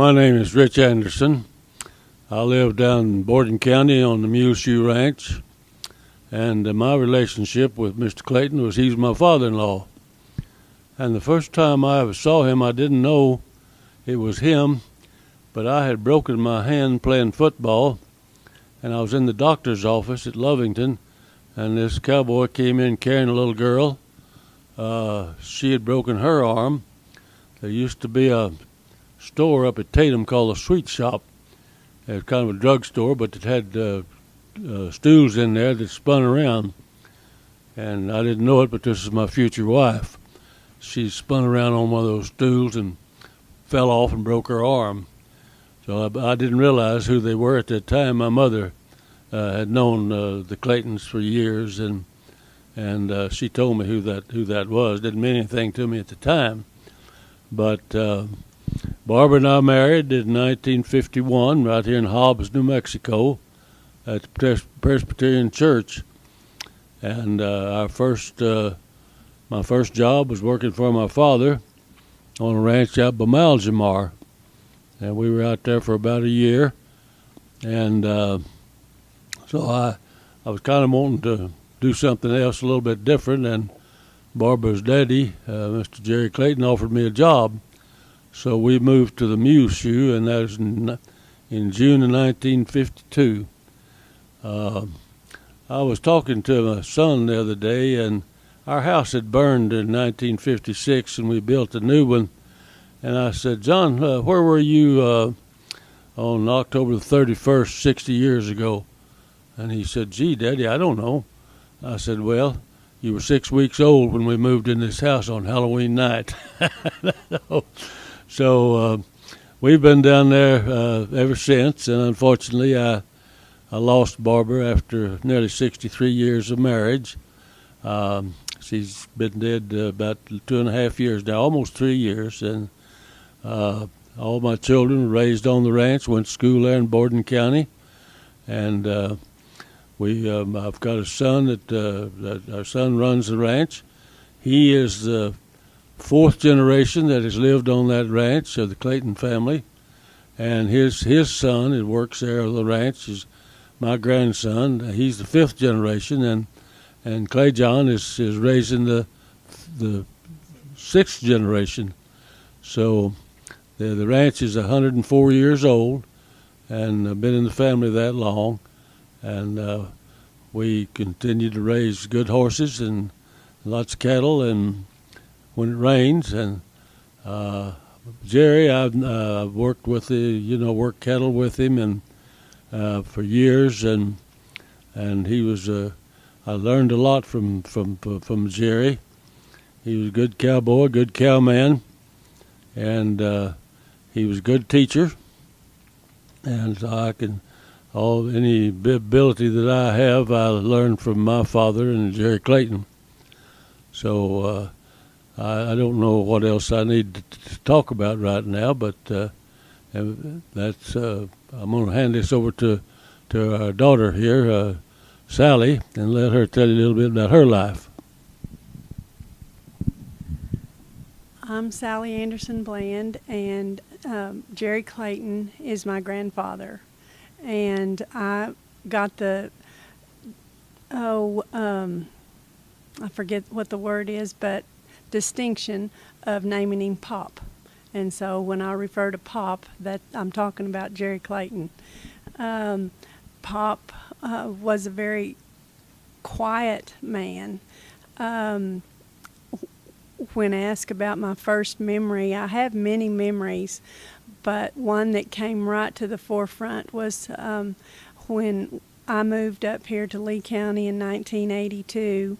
My name is Rich Anderson. I live down in Borden County on the Muleshoe Ranch, and my relationship with Mr. Clayton was he's my father-in-law. And the first time I ever saw him, I didn't know it was him, but I had broken my hand playing football, and I was in the doctor's office at Lovington, and this cowboy came in carrying a little girl. She had broken her arm. There used to be a store up at Tatum called a Sweet Shop. It was kind of a drugstore, but it had stools in there that spun around. And I didn't know it, but this is my future wife. She spun around on one of those stools and fell off and broke her arm. So I didn't realize who they were at that time. My mother had known the Claytons for years, and she told me who that was. Didn't mean anything to me at the time, but Barbara and I married in 1951 right here in Hobbs, New Mexico, at the Presbyterian Church. And my first job was working for my father on a ranch out by Maljamar. And we were out there for about a year. And so I was kind of wanting to do something else a little bit different. And Barbara's daddy, Mr. Jerry Clayton, offered me a job. So we moved to the Muleshoe, and that was in June of 1952. I was talking to my son the other day, and our house had burned in 1956, and we built a new one. And I said, John, where were you on October the 31st, 60 years ago? And he said, gee, Daddy, I don't know. I said, well, you were 6 weeks old when we moved in this house on Halloween night. So we've been down there ever since, and unfortunately I lost Barbara after nearly 63 years of marriage. She's been dead about 2.5 years now, almost 3 years, and all my children were raised on the ranch, went to school there in Borden County, and I've got a son that our son runs the ranch. He is the fourth generation that has lived on that ranch of the Clayton family, and his son that works there on the ranch is my grandson. He's the fifth generation, and Clay John is raising the sixth generation. So the ranch is 104 years old, and I've been in the family that long, and we continue to raise good horses and lots of cattle, and when it rains. And Jerry, I've worked with worked cattle with him and for years, and he was I learned a lot from Jerry. He was a good cowboy, good cowman, and he was a good teacher. And so any ability that I have, I learned from my father and Jerry Clayton. So I don't know what else I need to talk about right now, but that's I'm going to hand this over to our daughter here, Sally, and let her tell you a little bit about her life. I'm Sally Anderson Bland, and Jerry Clayton is my grandfather. And I got I forget what the word is, but distinction of naming him Pop. And so when I refer to Pop, that I'm talking about Jerry Clayton. Pop was a very quiet man. When asked about my first memory, I have many memories, but one that came right to the forefront was when I moved up here to Lee County in 1982.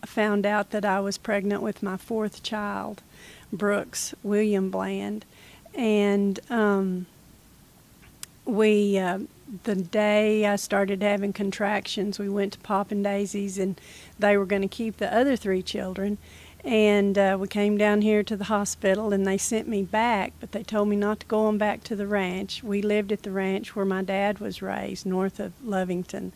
I found out that I was pregnant with my fourth child, Brooks William Bland, and the day I started having contractions, we went to Pop and Daisy's, and they were going to keep the other three children. And we came down here to the hospital, and they sent me back, but they told me not to go on back to the ranch. We lived at the ranch where my dad was raised, north of Lovington.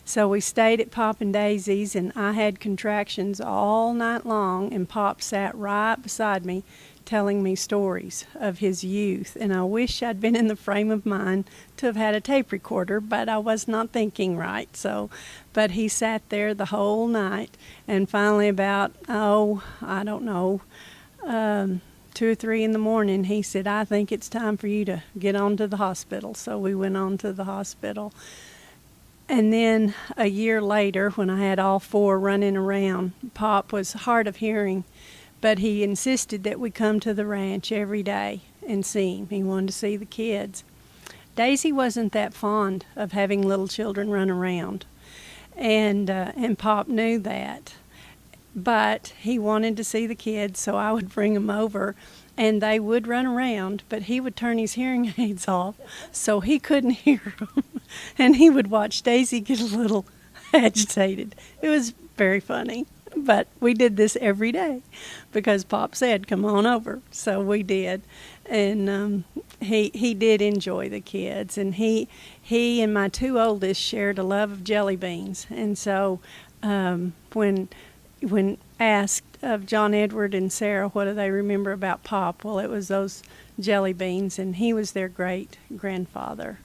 So we stayed at Pop and Daisy's, and I had contractions all night long, and Pop sat right beside me telling me stories of his youth, and I wish I'd been in the frame of mind to have had a tape recorder, but I was not thinking right. But he sat there the whole night, and finally about, I don't know, 2 or 3 in the morning, he said, "I think it's time for you to get on to the hospital." So we went on to the hospital. And then a year later, when I had all 4 running around, Pop was hard of hearing, but he insisted that we come to the ranch every day and see him. He wanted to see the kids. Daisy wasn't that fond of having little children run around, and Pop knew that. But he wanted to see the kids, so I would bring them over, and they would run around, but he would turn his hearing aids off so he couldn't hear them. And he would watch Daisy get a little agitated. It was very funny. But we did this every day because Pop said, "Come on over." So we did. And he did enjoy the kids. And he and my 2 oldest shared a love of jelly beans. And so when asked of John Edward and Sarah what do they remember about Pop, well, it was those jelly beans, and he was their great grandfather.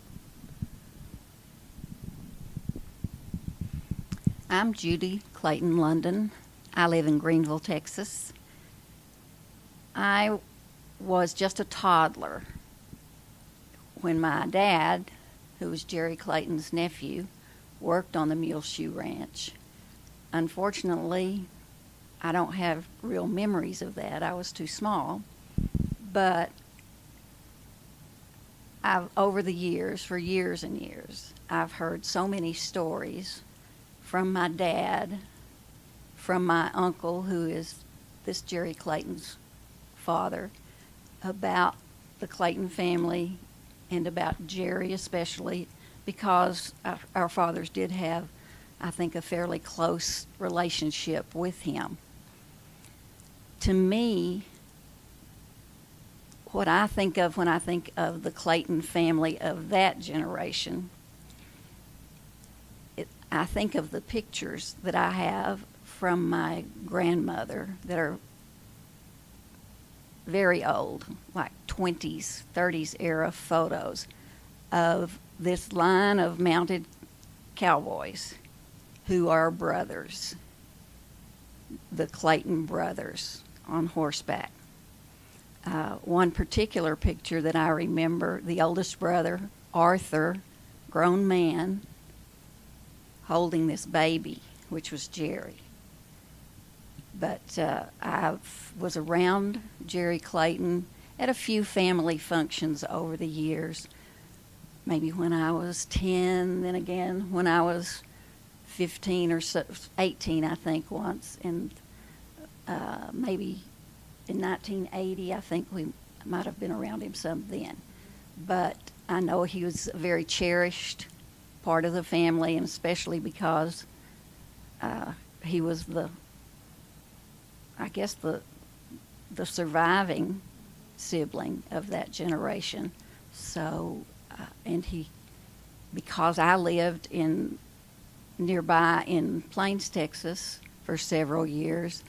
I'm Judy Clayton London. I live in Greenville, Texas. I was just a toddler when my dad, who was Jerry Clayton's nephew, worked on the Muleshoe Ranch. Unfortunately, I don't have real memories of that. I was too small. But over the years, for years and years, I've heard so many stories from my dad, from my uncle, who is this Jerry Clayton's father, about the Clayton family and about Jerry especially, because our fathers did have, I think, a fairly close relationship with him. To me, what I think of when I think of the Clayton family of that generation, I think of the pictures that I have from my grandmother that are very old, like 20s, 30s era photos of this line of mounted cowboys who are brothers, the Clayton brothers on horseback. One particular picture that I remember, the oldest brother, Arthur, grown man, holding this baby, which was Jerry. But I was around Jerry Clayton at a few family functions over the years, maybe when I was 10, then again when I was 15 or 18, I think, once, and maybe in 1980, I think we might have been around him some then. But I know he was a very cherished part of the family, and especially because he was the surviving sibling of that generation. So, because I lived nearby in Plains, Texas for several years,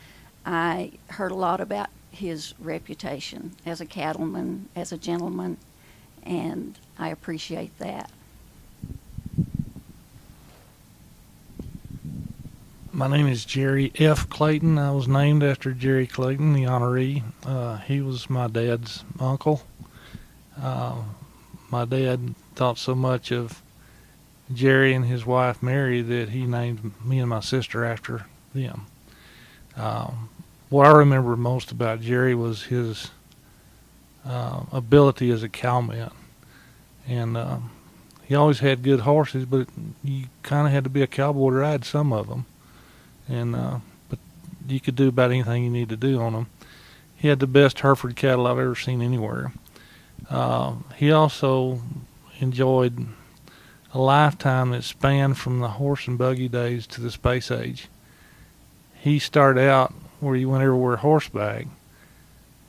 I heard a lot about his reputation as a cattleman, as a gentleman, and I appreciate that. My name is Jerry F. Clayton. I was named after Jerry Clayton, the honoree. He was my dad's uncle. My dad thought so much of Jerry and his wife Mary that he named me and my sister after them. What I remember most about Jerry was his ability as a cowman. And he always had good horses, but you kind of had to be a cowboy to ride some of them. But you could do about anything you need to do on them. He had the best Hereford cattle I've ever seen anywhere. He also enjoyed a lifetime that spanned from the horse and buggy days to the space age. He started out where he went everywhere horseback,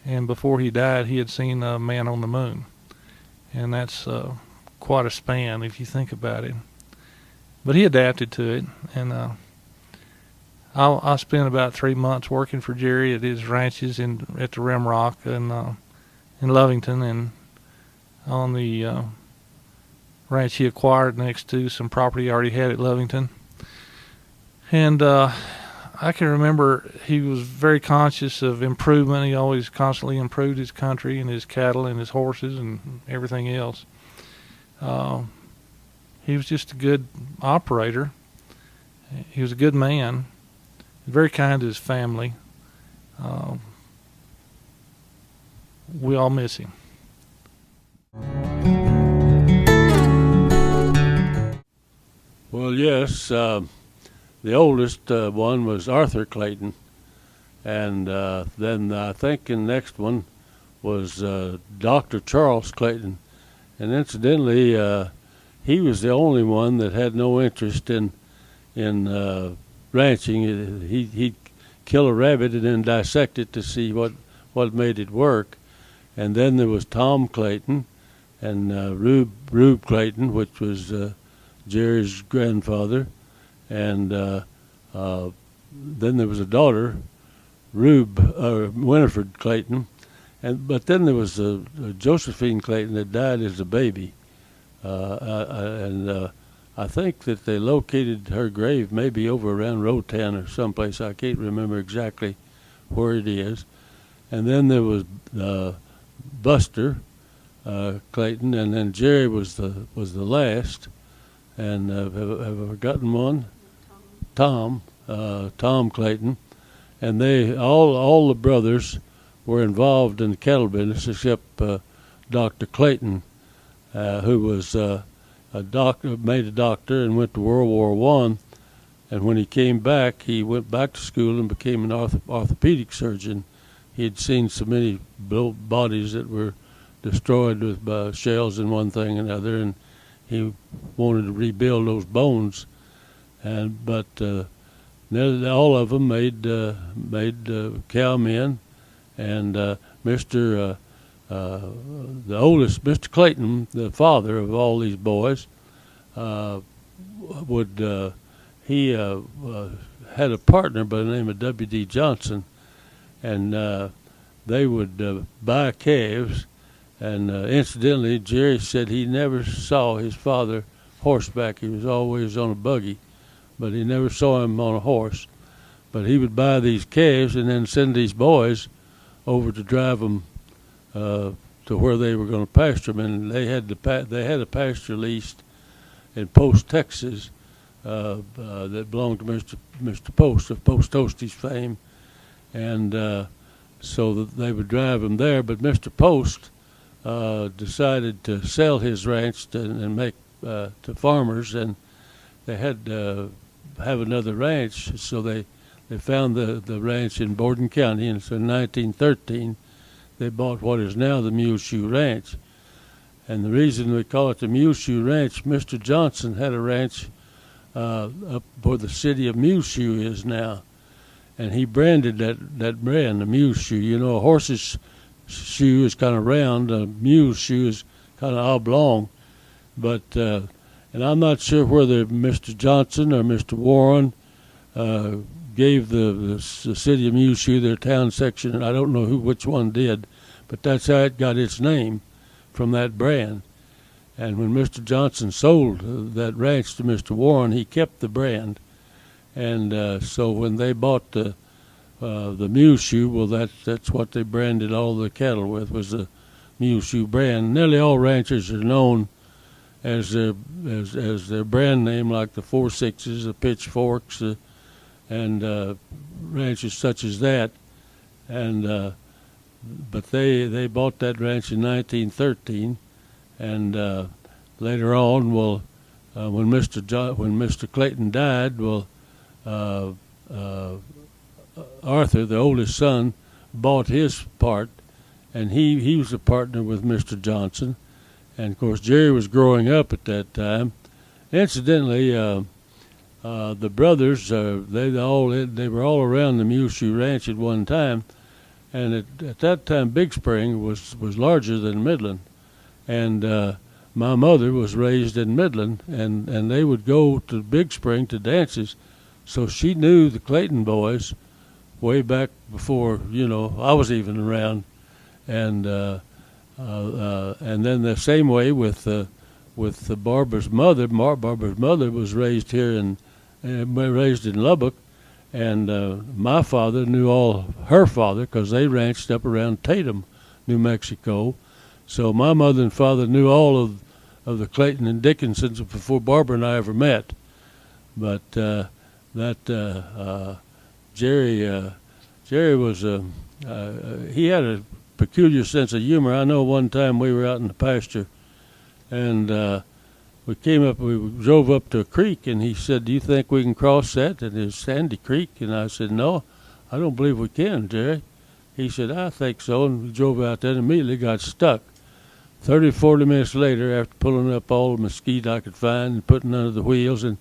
and before he died, he had seen a man on the moon. And that's quite a span if you think about it. But he adapted to it, and I spent about 3 months working for Jerry at his ranches at the Rim Rock and in Lovington, and on the ranch he acquired next to some property he already had at Lovington. And I can remember he was very conscious of improvement. He always constantly improved his country and his cattle and his horses and everything else. He was just a good operator. He was a good man, very kind to his family. We all miss him. Well, yes, the oldest one was Arthur Clayton, and then I think the next one was Dr. Charles Clayton. And incidentally, he was the only one that had no interest in ranching. He'd kill a rabbit and then dissect it to see what made it work. And then there was Tom Clayton and Rube Clayton, which was Jerry's grandfather. And then there was a daughter, Winifred Clayton. But then there was Josephine Clayton that died as a baby. And I think that they located her grave maybe over around Rotan or someplace. I can't remember exactly where it is. And then there was Buster Clayton, and then Jerry was the last. And have I forgotten one? Tom Clayton. And they all the brothers were involved in the cattle business except Dr. Clayton, who was a doctor, made a doctor and went to World War I. And when he came back, he went back to school and became an orthopedic surgeon. He had seen so many bodies that were destroyed with shells and one thing and another, and he wanted to rebuild those bones. But all of them made cowmen. And the oldest, Mr. Clayton, the father of all these boys, he had a partner by the name of W.D. Johnson, and they would buy calves. And incidentally, Jerry said he never saw his father horseback. He was always on a buggy, but he never saw him on a horse. But he would buy these calves and then send these boys over to drive them to where they were going to pasture them, and they had a pasture leased in Post, Texas, that belonged to Mr. Post of Post Toasties fame, and so that they would drive them there. But Mr. Post decided to sell his ranch and make to farmers, and they had to have another ranch, so they found the ranch in Borden County, and so in 1913 they bought what is now the Muleshoe Ranch. And the reason we call it the Muleshoe Ranch, Mr. Johnson had a ranch up where the city of Muleshoe is now, and he branded that brand, the Muleshoe. You know, a horse's shoe is kind of round, a mule's shoe is kind of oblong, but and I'm not sure whether Mr. Johnson or Mr. Warren gave the city of Muleshoe their town section, and I don't know which one did, but that's how it got its name, from that brand. And when Mr. Johnson sold that ranch to Mr. Warren, he kept the brand, and so when they bought the Muleshoe, well, that's what they branded all the cattle with, was the Muleshoe brand. Nearly all ranchers are known as their brand name, like the 4.6s, the Pitchforks, and ranches such as that. And but they bought that ranch in 1913, and later on, well, when Mr. Clayton died, well, Arthur, the oldest son, bought his part, and he was a partner with Mr. Johnson. And of course, Jerry was growing up at that time. Incidentally, the brothers, they were all around the Muleshoe Ranch at one time, and at that time, Big Spring was larger than Midland, and my mother was raised in Midland, and they would go to Big Spring to dances So she knew the Clayton boys way back before, I was even around. And then the same way with Barbara's mother. Barbara's mother was raised here raised in Lubbock, and my father knew all her father because they ranched up around Tatum, New Mexico. So my mother and father knew all of the Clayton and Dickinsons before Barbara and I ever met. But Jerry was he had a peculiar sense of humor. I know one time we were out in the pasture, and we drove up to a creek, and he said, "Do you think we can cross that?" And it's Sandy Creek, and I said, "No, I don't believe we can, Jerry." He said, "I think so," and we drove out there and immediately got stuck. 30, 40 minutes later, after pulling up all the mesquite I could find and putting under the wheels, and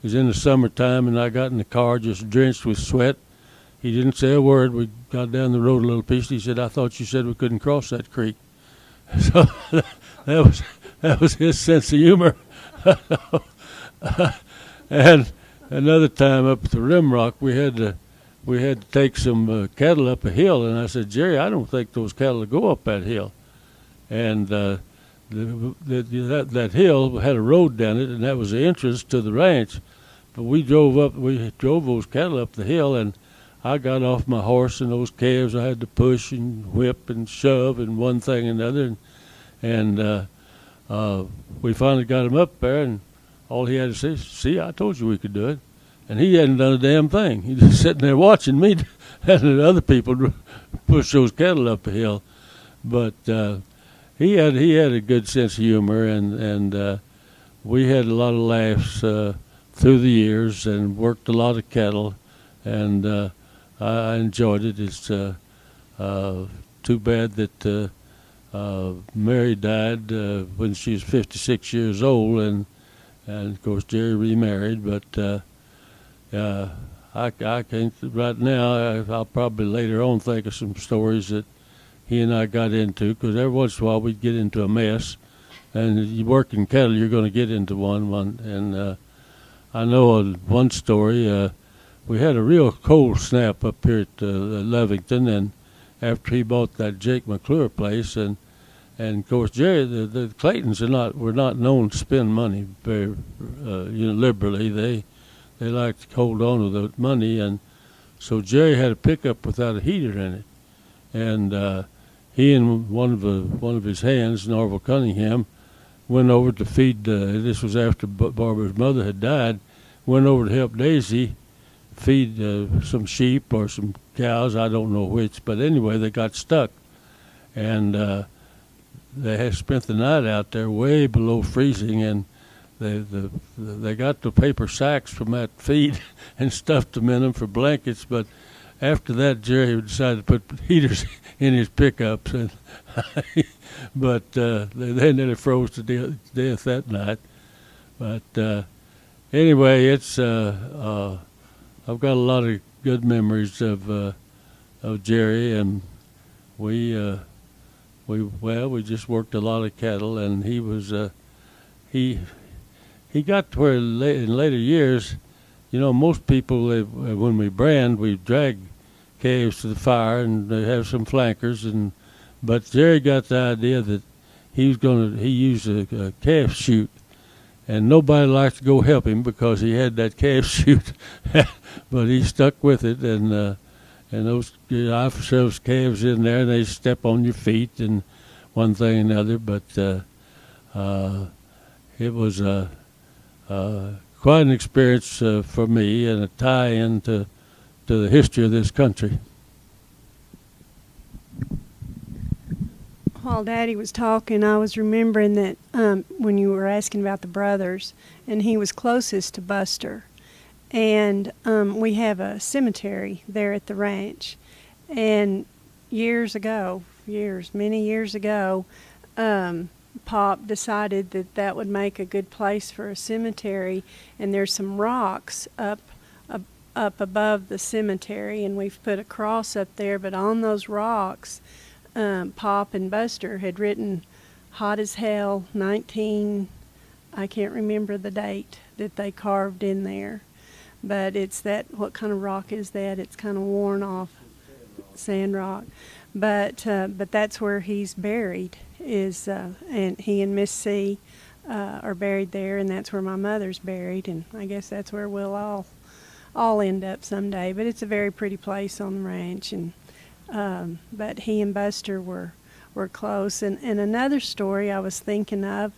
it was in the summertime, and I got in the car just drenched with sweat. He didn't say a word. We got down the road a little piece. He said, "I thought you said we couldn't cross that creek." So that was his sense of humor. And another time up at the Rimrock, we had to take some cattle up a hill, and I said, "Jerry, I don't think those cattle will go up that hill." And that hill had a road down it, and that was the entrance to the ranch. But we drove those cattle up the hill, and I got off my horse, and those calves I had to push and whip and shove and one thing and another, and we finally got him up there, and all he had to say, "See, I told you we could do it." And he hadn't done a damn thing. He was just sitting there watching me and the other people push those cattle up the hill. But he had a good sense of humor, and we had a lot of laughs through the years and worked a lot of cattle, and I enjoyed it. It's too bad that Mary died when she was 56 years old, and of course Jerry remarried. But I can't right now. I'll probably later on think of some stories that he and I got into, because every once in a while we'd get into a mess, and you work in cattle, you're going to get into one. And I know one story. We had a real cold snap up here at Lovington, and after he bought that Jake McClure place, and of course Jerry, the Claytons were not known to spend money very liberally. They liked to hold on to the money, and so Jerry had a pickup without a heater in it, and he and one of his hands, Norval Cunningham, went over to feed. This was after Barbara's mother had died. Went over to help Daisy feed some sheep or some cows, I don't know which, but anyway, they got stuck, and they had spent the night out there way below freezing, and they got the paper sacks from that feed and stuffed them in them for blankets. But after that, Jerry decided to put heaters in his pickups, and but they nearly froze to death that night. But anyway, it's I've got a lot of good memories of Jerry, and we just worked a lot of cattle, and he was he got to where in later years, most people when we brand, we drag calves to the fire and they have some flankers, but Jerry got the idea that he used a calf chute, and nobody liked to go help him because he had that calf chute. But he stuck with it, and those those calves in there, and they step on your feet and one thing and another. But it was quite an experience for me, and a tie-in to the history of this country. While Daddy was talking, I was remembering that when you were asking about the brothers, and he was closest to Buster. And we have a cemetery there at the ranch. And many years ago, Pop decided that would make a good place for a cemetery. And there's some rocks up above the cemetery, and we've put a cross up there. But on those rocks, Pop and Buster had written "Hot as Hell 19." I can't remember the date that they carved in there. but it's that, what kind of rock is that? It's kind of worn off, sand rock. But that's where he's buried, is and he and Miss C are buried there, and that's where my mother's buried, and I guess that's where we'll all end up someday. But it's a very pretty place on the ranch, and but he and Buster were close. And another story I was thinking of,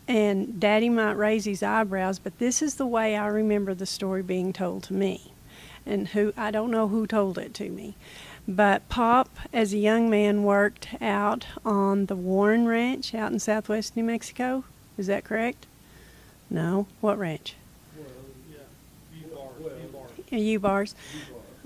and Daddy might raise his eyebrows, but this is the way I remember the story being told to me, and I don't know who told it to me. But Pop, as a young man, worked out on the Warren Ranch out in southwest New Mexico. Is that correct? No. What ranch? U-Bars.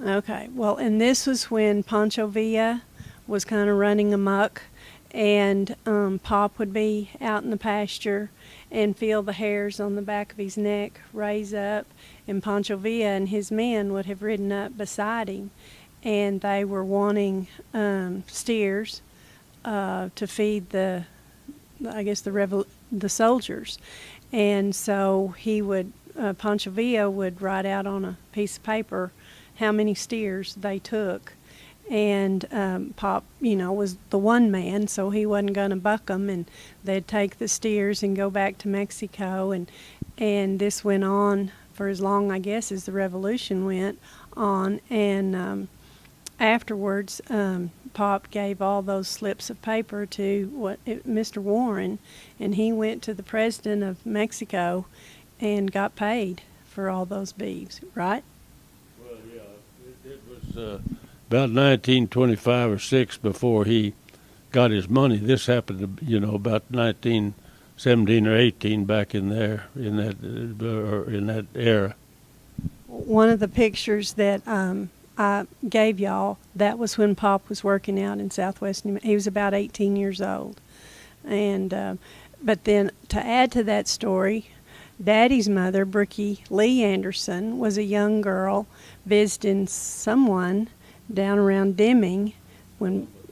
Okay. Well, and this was when Pancho Villa was kind of running amok, and Pop would be out in the pasture and feel the hairs on the back of his neck raise up, and Pancho Villa and his men would have ridden up beside him, and they were wanting steers to feed the soldiers. And so he would, Pancho Villa would write out on a piece of paper how many steers they took. And Pop, was the one man, so he wasn't going to buck them, and they'd take the steers and go back to Mexico. And this went on for as long, I guess, as the revolution went on. And afterwards, Pop gave all those slips of paper to Mr. Warren, and he went to the president of Mexico and got paid for all those beeves, right? Well, yeah, it was about 1925 or 6 before he got his money. This happened, about 1917 or 18 back in there, in that era. One of the pictures that I gave y'all, that was when Pop was working out in southwest New Mexico. He was about 18 years old. And but then to add to that story, Daddy's mother, Brookie Lee Anderson, was a young girl visiting someone down around Deming,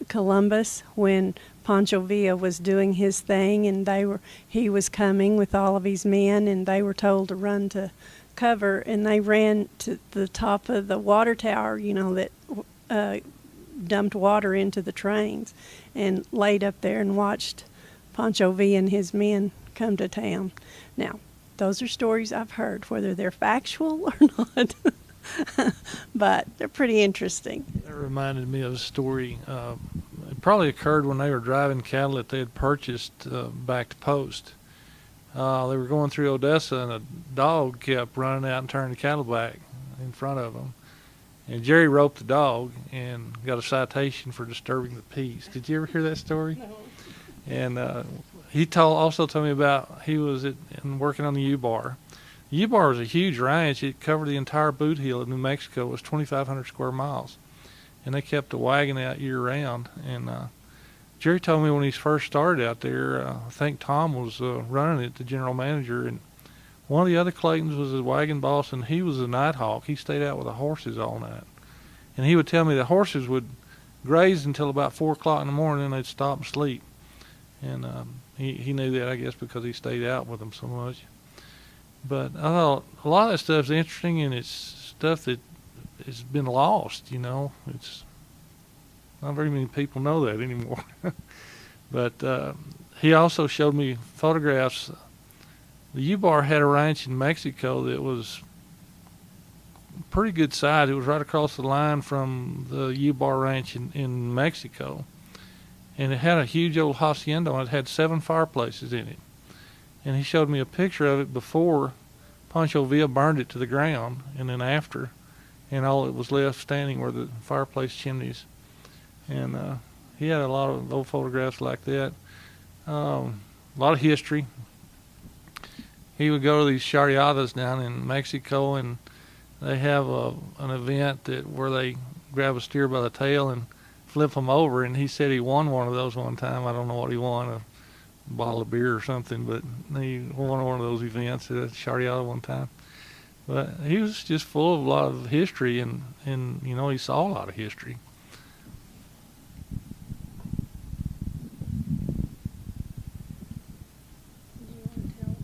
Columbus, when Pancho Villa was doing his thing, and he was coming with all of his men, and they were told to run to cover, and they ran to the top of the water tower, that dumped water into the trains, and laid up there and watched Pancho Villa and his men come to town. Now, those are stories I've heard, whether they're factual or not, but they're pretty interesting. That reminded me of a story. It probably occurred when they were driving cattle that they had purchased back to post. They were going through Odessa, and a dog kept running out and turning the cattle back in front of them. And Jerry roped the dog and got a citation for disturbing the peace. Did you ever hear that story? No. And he also told me about, he was working on the U-Bar. The U-Bar was a huge ranch. It covered the entire boot heel of New Mexico. It was 2,500 square miles. And they kept the wagon out year-round. And Jerry told me when he first started out there, I think Tom was running it, the general manager, and one of the other Claytons was his wagon boss, and he was a night hawk. He stayed out with the horses all night. And he would tell me the horses would graze until about 4 o'clock in the morning, and they'd stop and sleep. And he knew that, I guess, because he stayed out with them so much. But I thought a lot of that stuff's interesting, and it's stuff that has been lost, It's not very many people know that anymore. But he also showed me photographs. The U-Bar had a ranch in Mexico that was pretty good size. It was right across the line from the U-Bar ranch in Mexico. And it had a huge old hacienda on it. It had 7 fireplaces in it. And he showed me a picture of it before Pancho Villa burned it to the ground, and then after. And all that was left standing were the fireplace chimneys. And he had a lot of old photographs like that. A lot of history. He would go to these charreadas down in Mexico, and they have an event where they grab a steer by the tail and flip them over. And he said he won one of those one time. I don't know what he won, a bottle of beer or something, but he won one of those events at a charreada one time. But he was just full of a lot of history, and he saw a lot of history.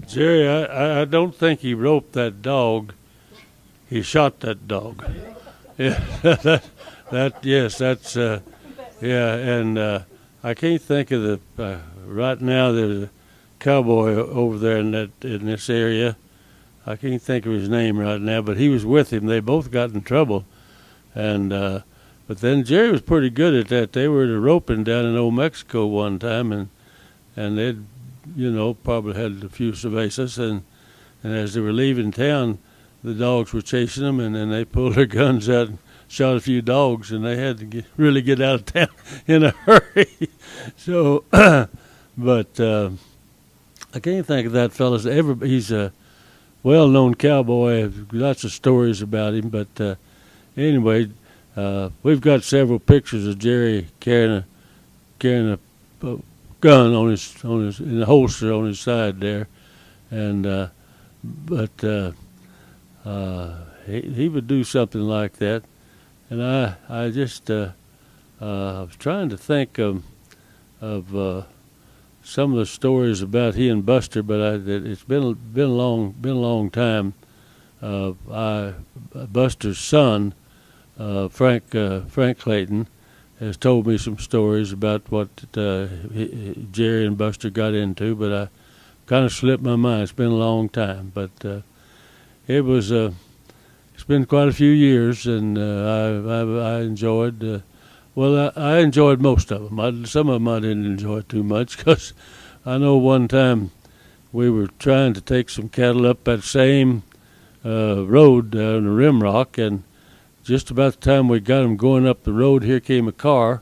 Jerry, I don't think he roped that dog he shot that dog. Yeah, that's yeah, and I can't think of the right now. There's a cowboy over there in this area. I can't think of his name right now, but he was with him. They both got in trouble, and but then Jerry was pretty good at that. They were roping down in Old Mexico one time, and they'd probably had a few cervezas, and as they were leaving town, the dogs were chasing them, and then they pulled their guns out and shot a few dogs, and they had to really get out of town in a hurry. So, but I can't think of that fella's. He's a well-known cowboy. Lots of stories about him. But anyway, we've got several pictures of Jerry carrying a gun on his in the holster on his side there, and but he would do something like that. And I just was trying to think of some of the stories about he and Buster, but it's been a long time. Buster's son, Frank Clayton, has told me some stories about what Jerry and Buster got into, but I kind of slipped my mind. It's been a long time, but it was. It's been quite a few years, and I enjoyed. I enjoyed most of them. Some of them I didn't enjoy too much, because I know one time we were trying to take some cattle up that same road down the Rimrock, and just about the time we got them going up the road, here came a car,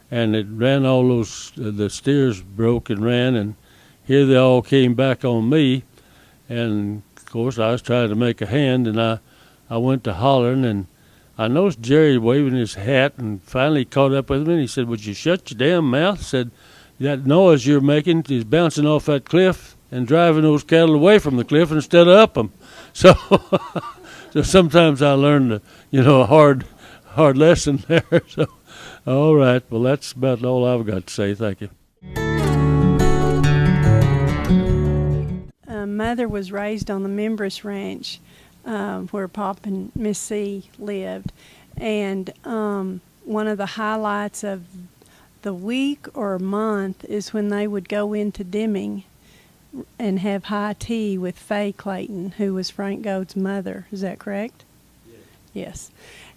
and it ran all those. The steers broke and ran, and here they all came back on me, and of course I was trying to make a hand, and I went to hollering, and I noticed Jerry waving his hat, and finally caught up with me, and he said, "Would you shut your damn mouth?" I said, "That noise you're making is bouncing off that cliff and driving those cattle away from the cliff instead of up them." So, so sometimes I learned a hard lesson there. So, all right, well, that's about all I've got to say. Thank you. Mother was raised on the Members Ranch, where Pop and Miss C lived, and one of the highlights of the week or month is when they would go into Deming and have high tea with Faye Clayton, who was Frank Goad's mother. Is that correct? Yes.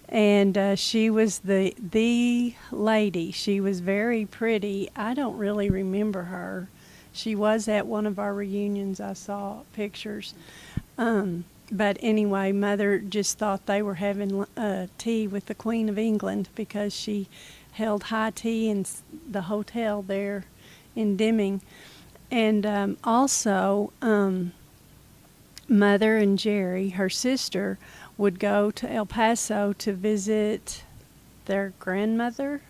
And she was the lady. She was very pretty. I don't really remember her. She was at one of our reunions. I saw pictures. But anyway, Mother just thought they were having tea with the Queen of England, because she held high tea in the hotel there in Deming. And also, Mother and Jerry, her sister, would go to El Paso to visit their grandmother.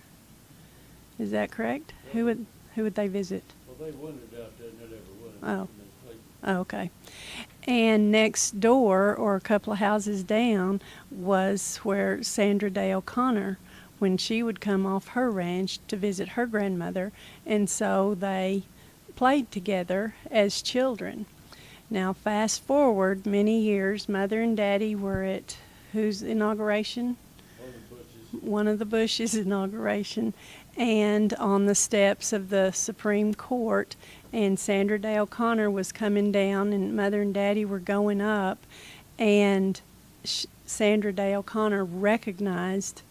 Is that correct? Who would they visit? Well, they wandered out there and they never went. Oh, okay. And next door, or a couple of houses down, was where Sandra Day O'Connor, when she would come off her ranch to visit her grandmother, and so they played together as children. Now, fast forward many years, Mother and Daddy were at whose inauguration? One of the Bush's inauguration, and on the steps of the Supreme Court, and Sandra Day O'Connor was coming down, and Mother and Daddy were going up, and Sandra Day O'Connor recognized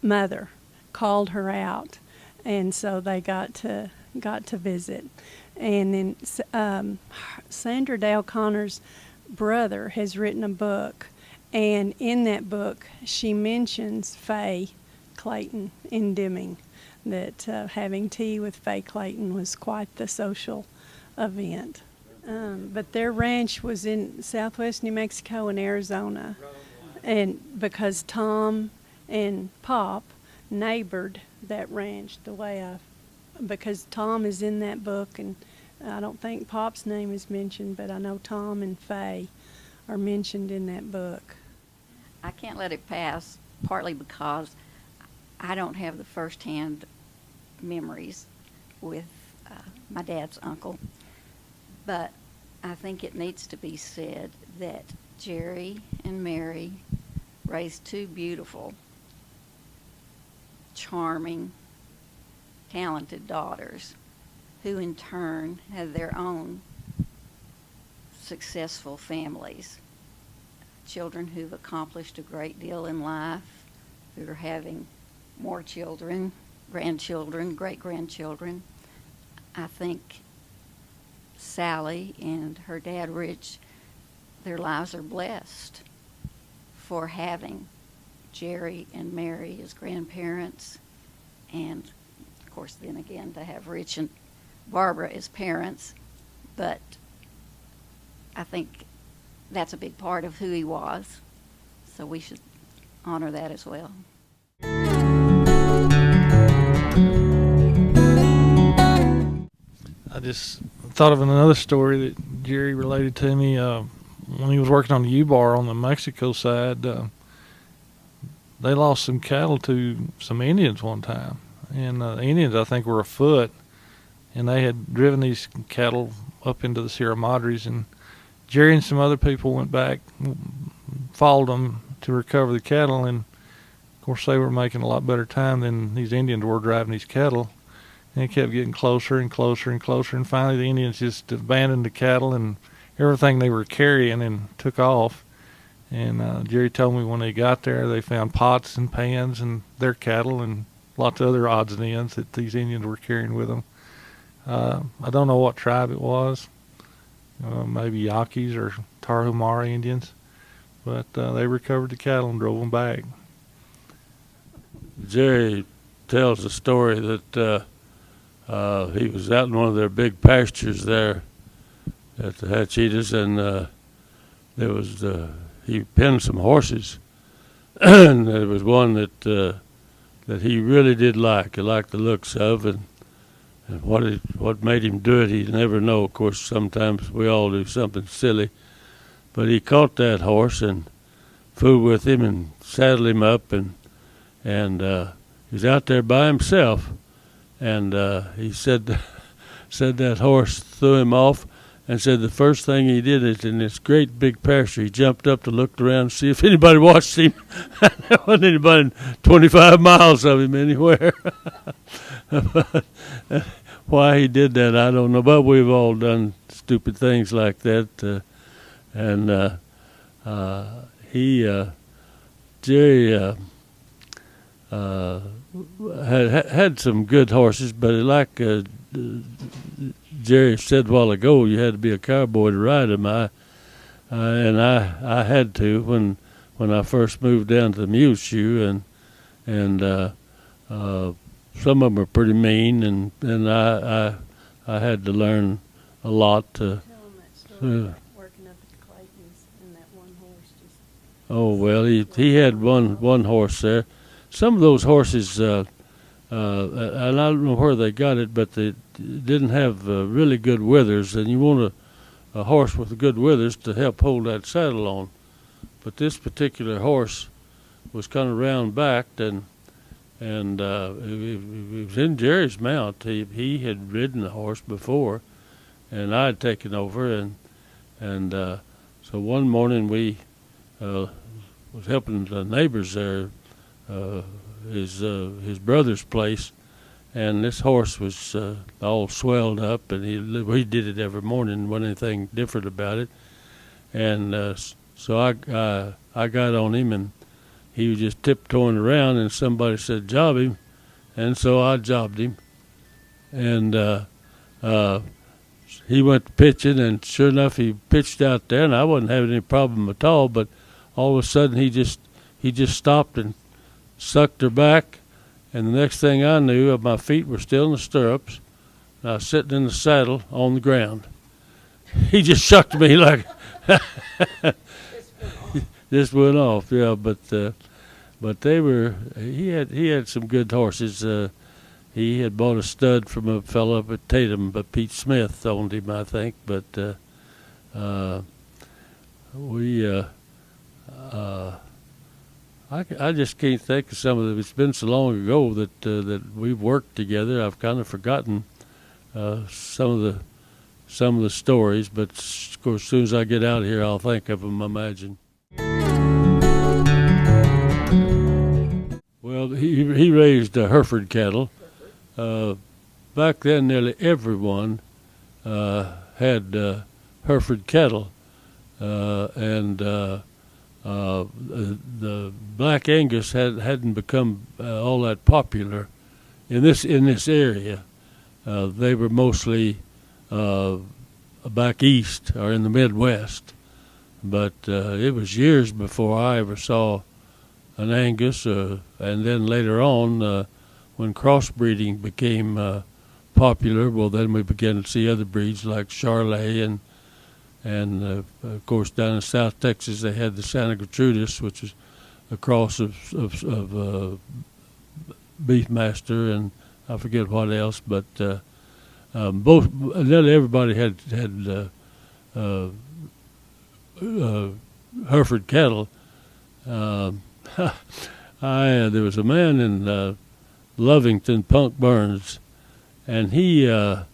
Mother, called her out, and so they got to visit. And then Sandra Day O'Connor's brother has written a book, and in that book she mentions Faye Clayton in Deming, that having tea with Faye Clayton was quite the social event. But their ranch was in southwest New Mexico and Arizona, and because Tom and Pop neighbored that ranch, because Tom is in that book, and I don't think Pop's name is mentioned, but I know Tom and Faye are mentioned in that book. I can't let it pass, partly because I don't have the first-hand memories with my dad's uncle, but I think it needs to be said that Jerry and Mary raised two beautiful, charming, talented daughters who in turn had their own successful families. Children who've accomplished a great deal in life, who are having more children, grandchildren, great-grandchildren. I think Sally and her dad Rich, their lives are blessed for having Jerry and Mary as grandparents, and of course then again to have Rich and Barbara as parents. But I think that's a big part of who he was, so we should honor that as well. I just thought of another story that Jerry related to me when he was working on the U-Bar on the Mexico side. They lost some cattle to some Indians one time, and the Indians, I think, were afoot, and they had driven these cattle up into the Sierra Madres, and Jerry and some other people went back, followed them to recover the cattle, and of course they were making a lot better time than these Indians were driving these cattle. And it kept getting closer and closer and closer, and finally the Indians just abandoned the cattle and everything they were carrying and took off. And Jerry told me when they got there, they found pots and pans and their cattle and lots of other odds and ends that these Indians were carrying with them. I don't know what tribe it was, maybe Yaquis or Tarahumara Indians, but they recovered the cattle and drove them back. Jerry tells a story that he was out in one of their big pastures there at the Hatchitas, and there was he penned some horses, and there was one that he really did like. He liked the looks of, and what made him do it, he never know. Of course, sometimes we all do something silly, but he caught that horse and fooled with him and saddled him up, and he was out there by himself. And he said that horse threw him off, and said the first thing he did is in this great big pasture, he jumped up to look around and see if anybody watched him. There wasn't anybody 25 miles of him anywhere. Why he did that, I don't know, but we've all done stupid things like that. Jerry had some good horses, but like Jerry said a while ago, you had to be a cowboy to ride them. I had to when I first moved down to the Mule Shoe, and some of them are pretty mean, and I had to learn a lot to. Tell them that story. Working up at the Claytons and that one horse just. Oh well, he had one horse there. Some of those horses, and I don't know where they got it, but they didn't have really good withers, and you want a horse with good withers to help hold that saddle on. But this particular horse was kind of round-backed, and it was in Jerry's mount. He had ridden the horse before, and I had taken over, and so one morning we was helping the neighbors there. His brother's place, and this horse was all swelled up, and he did it every morning. Wasn't anything different about it, and so I got on him, and he was just tiptoeing around, and somebody said job him, and so I jobbed him, and he went to pitching, and sure enough he pitched out there, and I wasn't having any problem at all, but all of a sudden he just stopped and sucked her back, and the next thing I knew, my feet were still in the stirrups, and I was sitting in the saddle on the ground. He just shucked me like just went off, yeah. But they were. He had some good horses. He had bought a stud from a fellow up at Tatum, but Pete Smith owned him, I think. But I just can't think of some of them. It's been so long ago that we've worked together. I've kind of forgotten some of some of the stories, but of course, as soon as I get out of here, I'll think of them, I imagine. Well, he raised Hereford cattle. Back then, nearly everyone had Hereford cattle, and the Black Angus hadn't become all that popular in this area. They were mostly back east or in the Midwest, but it was years before I ever saw an Angus, and then later on, when crossbreeding became popular, well, then we began to see other breeds like Charolais, and of course down in South Texas they had the Santa Gertrudis, which is a cross of Beefmaster and I forget what else, but nearly everybody had Hereford cattle. There was a man in Lovington, Punk Burns, and he, I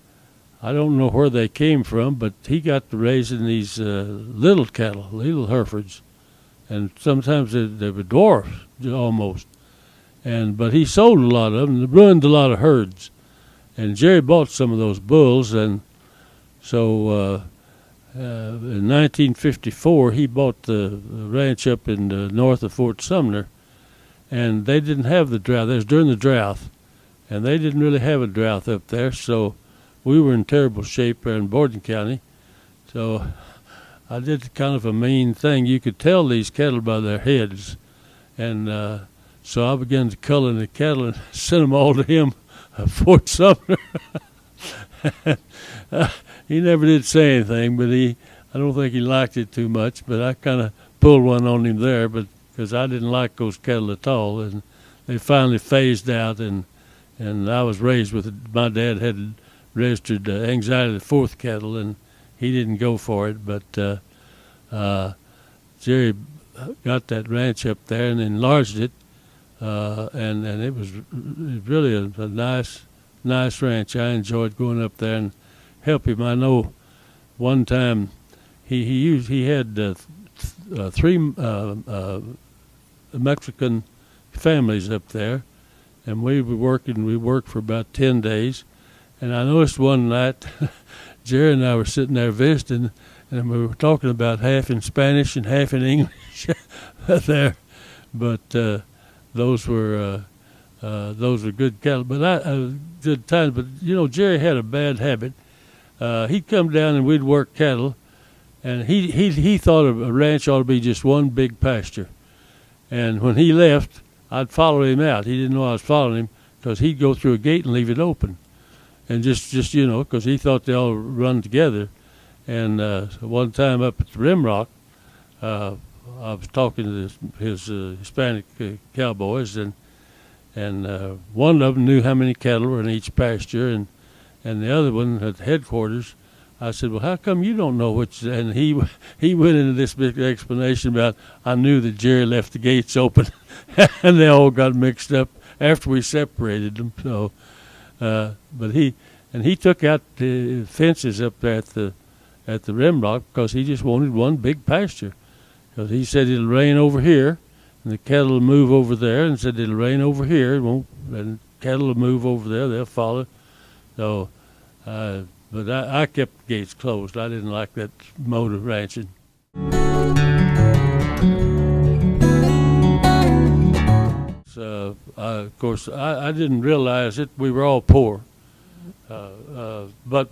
don't know where they came from, but he got to raising these little cattle, little Herefords, and sometimes they were dwarfs almost. But he sold a lot of them, and ruined a lot of herds. And Jerry bought some of those bulls, and so in 1954 he bought the ranch up in north of Fort Sumner, and they didn't have the drought. That was during the drought, and they didn't really have a drought up there, so we were in terrible shape there in Borden County. So I did kind of a mean thing. You could tell these cattle by their heads, and so I began to culling the cattle and sent them all to him at Fort Sumner. He never did say anything, but I don't think he liked it too much, but I kind of pulled one on him there, but because I didn't like those cattle at all, and they finally phased out, and I was raised with it. My dad had registered anxiety of the fourth cattle, and he didn't go for it, but Jerry got that ranch up there and enlarged it, and it was really a nice ranch. I enjoyed going up there and help him. I know one time he had three Mexican families up there, and we worked for about 10 days, and I noticed one night Jerry and I were sitting there visiting, and we were talking about half in Spanish and half in English there, but those were good cattle, but good times. But Jerry had a bad habit. He'd come down and we'd work cattle, and he thought a ranch ought to be just one big pasture. And when he left, I'd follow him out. He didn't know I was following him because he'd go through a gate and leave it open, and just because he thought they all run together. And one time up at the Rimrock, I was talking to his Hispanic cowboys, and one of them knew how many cattle were in each pasture, and the other one at headquarters, I said, well, how come you don't know which? And he went into this big explanation about I knew that Jerry left the gates open, and they all got mixed up after we separated them. So, but he took out the fences up there at the Rimrock because he just wanted one big pasture. Because he said it'll rain over here, and the cattle will move over there, and said it'll rain over here, and cattle will move over there, they'll follow. So, but I kept the gates closed. I didn't like that mode of ranching. So, of course, I didn't realize it. We were all poor, but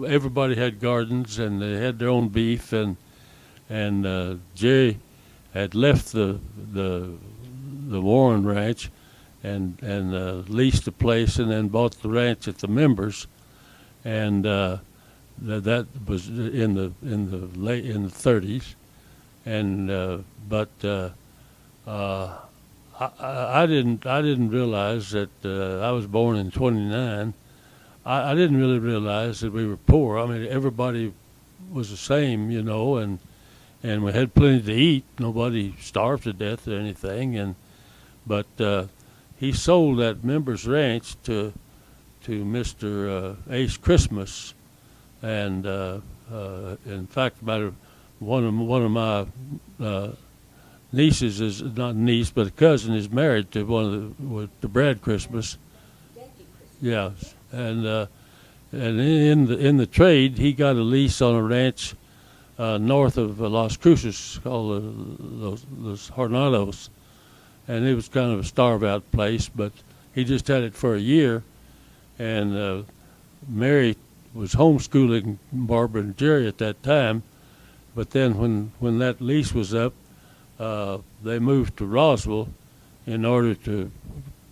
everybody had gardens, and they had their own beef, and Jerry had left the Warren Ranch and leased the place, and then bought the ranch at the Members, and that was in the 30s, and but I didn't realize that I was born in 29. I didn't really realize that we were poor. I mean, everybody was the same, and we had plenty to eat. Nobody starved to death or anything. But he sold that Members Ranch to Mr. Ace Christmas, and in fact, one of my nieces is not niece, but a cousin is married to to Brad Christmas. Yeah, and in the trade, he got a lease on a ranch north of Las Cruces called Los Hornados, and it was kind of a starve-out place. But he just had it for a year, and Mary was homeschooling Barbara and Jerry at that time. But then when that lease was up, they moved to Roswell in order to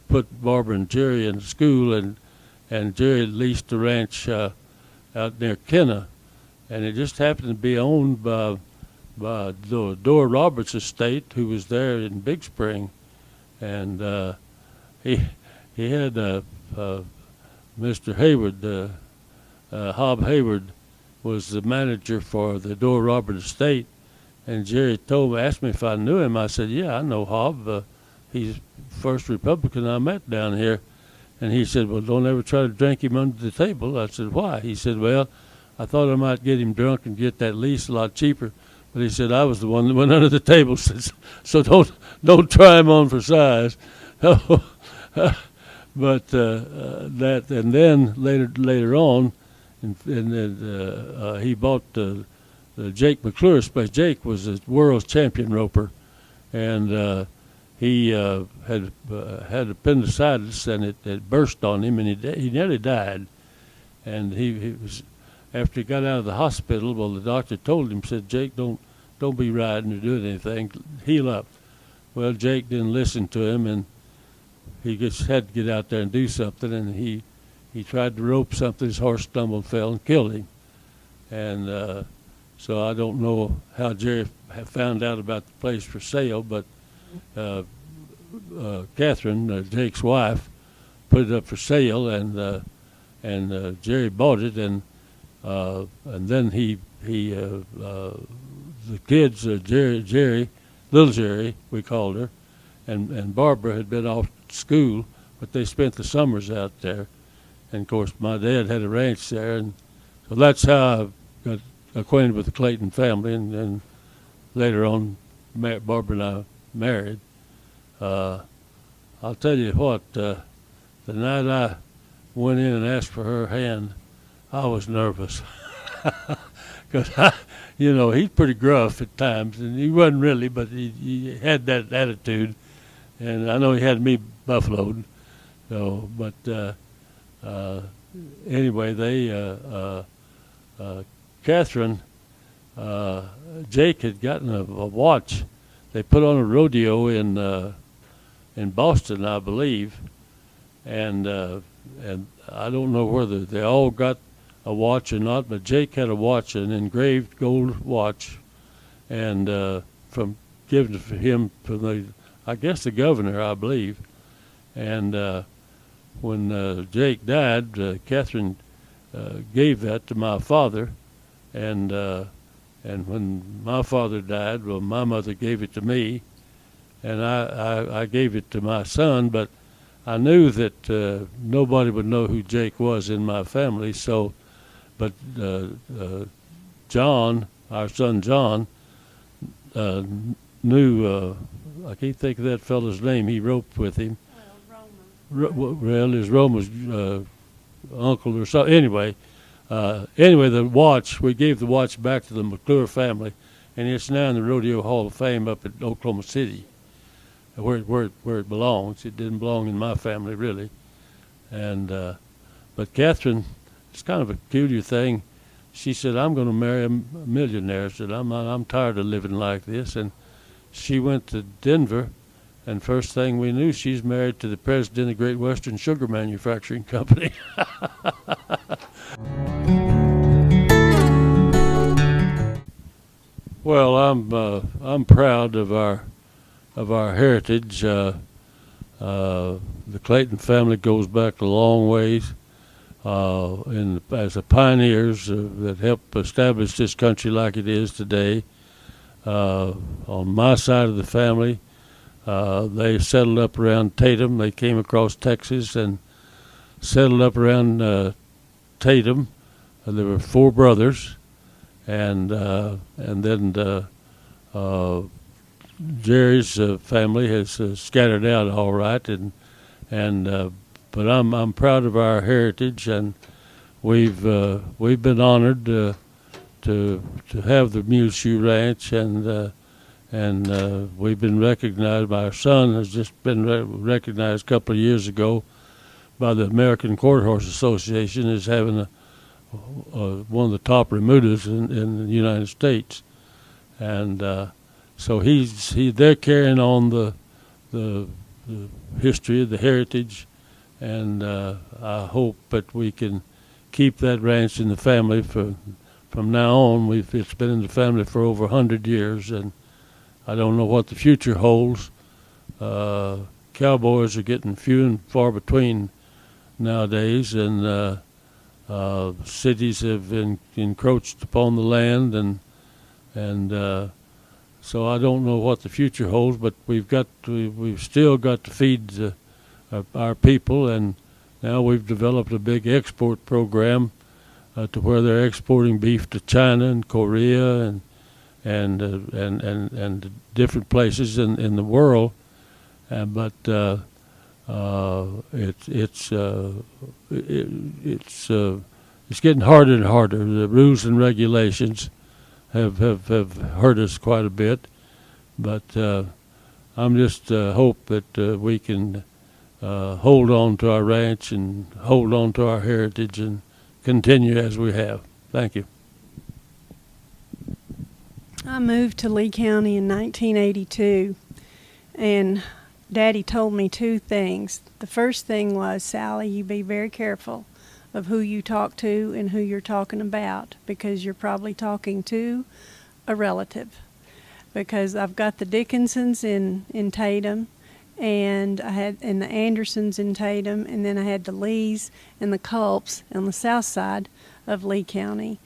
put Barbara and Jerry in school, and Jerry leased the ranch out near Kenna, and it just happened to be owned by Dora Roberts' estate, who was there in Big Spring, and he had Mr. Hayward, Hob Hayward, was the manager for the Dora Roberts estate, and Jerry asked me if I knew him. I said, yeah, I know Hob. He's the first Republican I met down here. And he said, well, don't ever try to drink him under the table. I said, why? He said, well, I thought I might get him drunk and get that lease a lot cheaper. But he said, I was the one that went under the table, so don't try him on for size. But that, and then later on, he bought the Jake McClure's place. Jake was a world champion roper, and he had appendicitis, and it burst on him, and he nearly died. And he was, after he got out of the hospital, well, the doctor told him, said, Jake, don't be riding or doing anything, heal up. Well, Jake didn't listen to him, and he just had to get out there and do something, and he tried to rope something, his horse stumbled, fell, and killed him. And so I don't know how Jerry found out about the place for sale, but Catherine, Jake's wife, put it up for sale, and Jerry bought it, and then the kids, Jerry, little Jerry, we called her, and Barbara had been off to school, but they spent the summers out there, and of course my dad had a ranch there, and so that's how I got acquainted with the Clayton family, and then later on, Barbara and I married. I'll tell you what, the night I went in and asked for her hand, I was nervous. Because, he's pretty gruff at times, and he wasn't really, but he had that attitude, and I know he had me buffaloed. So, but anyway, Catherine, Jake had gotten a watch. They put on a rodeo in Boston, I believe, and I don't know whether they all got a watch or not, but Jake had a watch, an engraved gold watch, and from given to him from the governor, I believe. And when Jake died, Catherine gave that to my father, and when my father died, well, my mother gave it to me, and I gave it to my son, but I knew that nobody would know who Jake was in my family, so, but John, our son John, knew, I can't think of that fellow's name, he roped with him. Well, his Roma's uncle or so. Anyway, the watch, we gave the watch back to the McClure family, and it's now in the Rodeo Hall of Fame up at Oklahoma City, where it belongs. It didn't belong in my family, really. And but Catherine, it's kind of a peculiar thing. She said, I'm going to marry a millionaire. She said, I'm tired of living like this. And she went to Denver, and first thing we knew, she's married to the president of Great Western Sugar Manufacturing Company. Well, I'm proud of our heritage. The Clayton family goes back a long ways. As the pioneers that helped establish this country like it is today. On my side of the family, they settled up around Tatum. They came across Texas and settled up around Tatum. there were 4 brothers, and then Jerry's family has scattered out all right, and but I'm proud of our heritage, and we've been honored to have the Mule Shoe Ranch, and we've been recognized. My son has just been recognized a couple of years ago by the American Quarter Horse Association as having one of the top remudas in the United States, and so they're carrying on the history, the heritage, and I hope that we can keep that ranch in the family from now on. It's been in the family for over 100 years, and I don't know what the future holds. Cowboys are getting few and far between nowadays, and cities have encroached upon the land, and so I don't know what the future holds. But we've still got to feed our people, and now we've developed a big export program to where they're exporting beef to China and Korea and different places in the world, but it's getting harder and harder. The rules and regulations have hurt us quite a bit, but I'm just hope that we can hold on to our ranch and hold on to our heritage and continue as we have. Thank you. I moved to Lee County in 1982, and Daddy told me 2 things. The first thing was, Sally, you be very careful of who you talk to and who you're talking about, because you're probably talking to a relative. Because I've got the Dickinsons in Tatum, and the Andersons in Tatum, and then I had the Lees and the Culps on the south side of Lee County.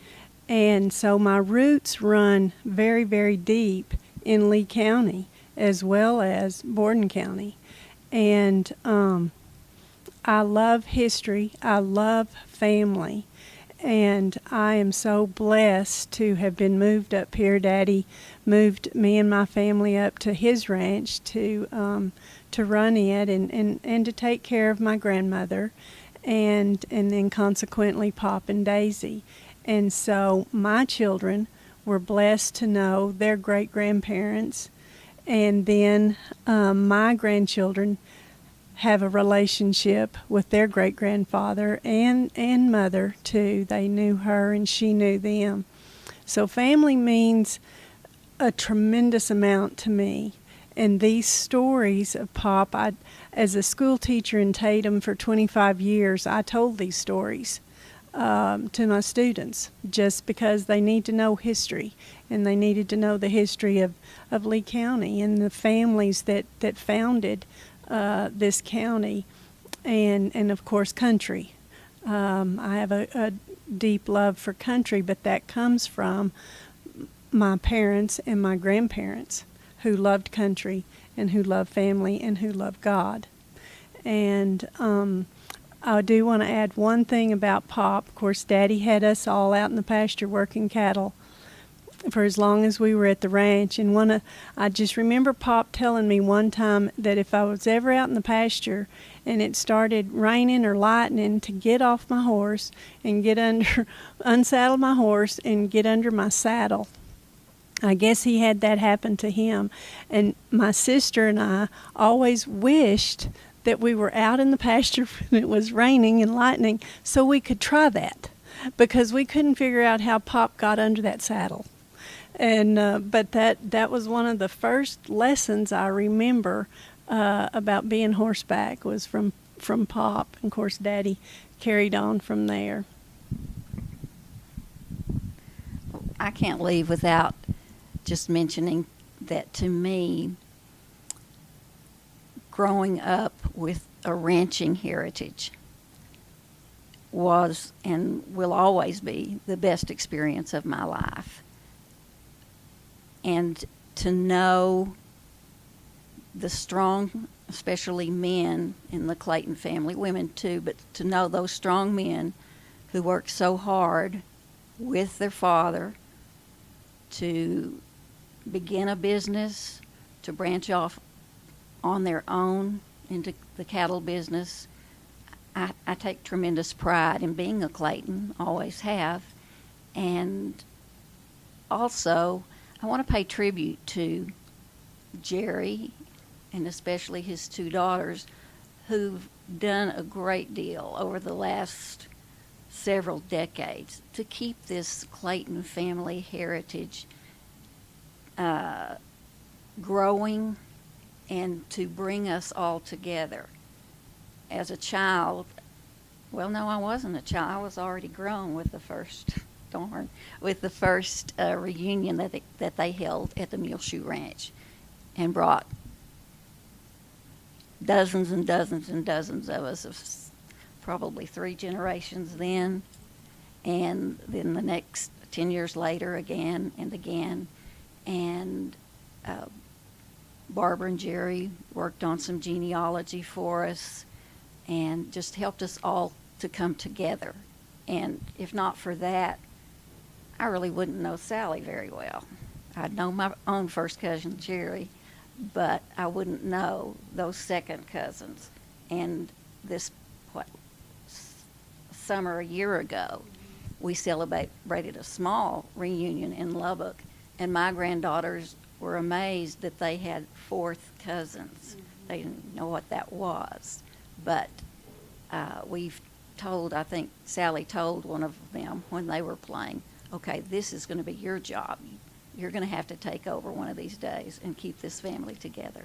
And so my roots run very, very deep in Lee County as well as Borden County. And I love history. I love family. And I am so blessed to have been moved up here. Daddy moved me and my family up to his ranch to run it and to take care of my grandmother, and then consequently Pop and Daisy. And so my children were blessed to know their great-grandparents, and then my grandchildren have a relationship with their great-grandfather and mother, too. They knew her and she knew them. So family means a tremendous amount to me. And these stories of Pop, as a school teacher in Tatum for 25 years, I told these stories to my students just because they need to know history, and they needed to know the history of Lee County and the families that founded this county, and of course country. I have a deep love for country, but that comes from my parents and my grandparents who loved country and who loved family and who loved God. And I do want to add one thing about Pop. Of course, Daddy had us all out in the pasture working cattle for as long as we were at the ranch. And I just remember Pop telling me one time that if I was ever out in the pasture and it started raining or lightning, to get off my horse and unsaddle my horse and get under my saddle. I guess he had that happen to him. And my sister and I always wished that we were out in the pasture when it was raining and lightning so we could try that, because we couldn't figure out how Pop got under that saddle. And but that was one of the first lessons I remember about being horseback was from Pop. And of course, Daddy carried on from there. I can't leave without just mentioning that to me, growing up with a ranching heritage was and will always be the best experience of my life. And to know the strong, especially men in the Clayton family, women too, but to know those strong men who worked so hard with their father to begin a business, to branch off on their own into the cattle business. I take tremendous pride in being a Clayton, always have. And also, I want to pay tribute to Jerry, and especially his two daughters, who've done a great deal over the last several decades to keep this Clayton family heritage growing and to bring us all together. As a child, well, no, I wasn't a child. I was already grown with the first, reunion that they held at the Muleshoe Ranch, and brought dozens and dozens and dozens of us, of probably 3 generations then, and then the next 10 years later again and again. And Barbara and Jerry worked on some genealogy for us and just helped us all to come together. And if not for that, I really wouldn't know Sally very well. I'd know my own first cousin, Jerry, but I wouldn't know those second cousins. And this, summer a year ago, we celebrated a small reunion in Lubbock, and my granddaughters were amazed that they had 4th cousins. They didn't know what that was. But I think Sally told one of them when they were playing, okay, this is going to be your job. You're going to have to take over one of these days and keep this family together.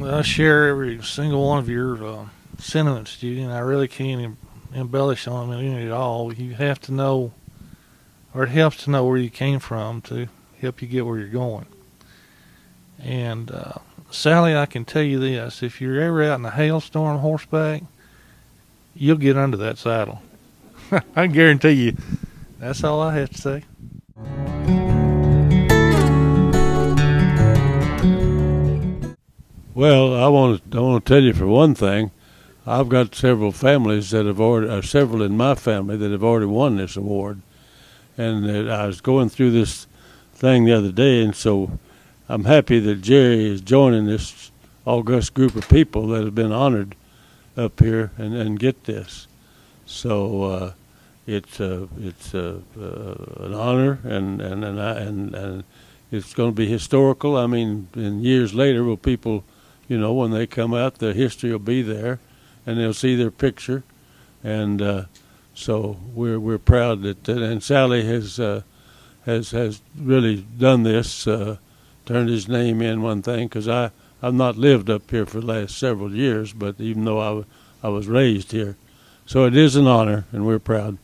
I share every single one of your sentiments, Judy, and I really can't embellish on them any at all. You have to know, or it helps to know where you came from to help you get where you're going. And Sally, I can tell you this, if you're ever out in a hailstorm horseback, you'll get under that saddle. I guarantee you. That's all I have to say. Well, I want to tell you for one thing, I've got several families that have already, several in my family that have already won this award, and I was going through this thing the other day, and so I'm happy that Jerry is joining this august group of people that have been honored up here and get this. So it's an honor, and it's going to be historical. I mean, in years later, will people, when they come out, the history will be there, and they'll see their picture, and so we're proud that and Sally has really done this, turned his name in one thing, because I've not lived up here for the last several years, but even though I was raised here, so it is an honor, and we're proud.